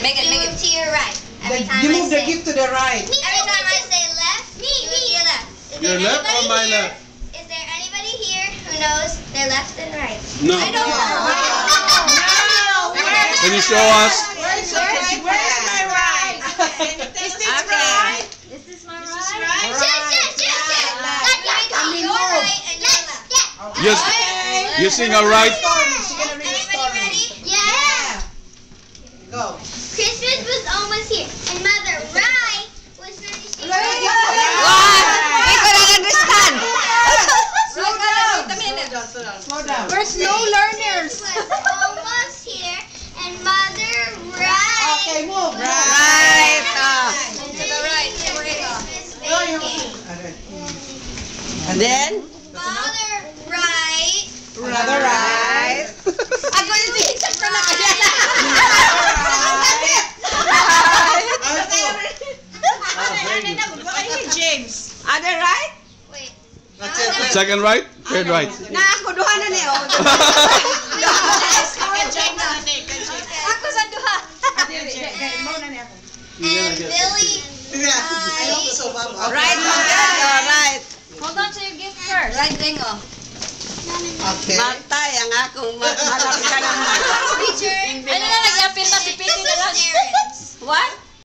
Make it. Move to your right. Every time You I move the say, gift to the right. every time I say left, you move to your left. Is Your there left or anybody my here? left? Is there anybody here who knows their left and right? No. I don't know. Can you show us? Where's my right? Is this right? This is my right? right. Yes. That's your right and your left. Yes. You sing a right. She's gonna read a Anybody story. ready? Yeah. Go. Christmas was almost here, and Mother Right was finishing. Wow! We couldn't understand. Slow down. Wait a minute. Slow down. We're slow learners. Was almost here, and Mother Right. Okay, move. Right. To the right. And then? Mother Right. Another right. Ako yung teacher ko na kaya. James. Other right? Wait. Second right? Third right? Na ako duha na niyo. Ako sa duha. And Billy. Right. Right. Hold on to your gift first. Right lingo. Okay. Matay ang akong malaki ka naman. Teacher. Ano na, nagyapin na si Piti na lang. Errands. What?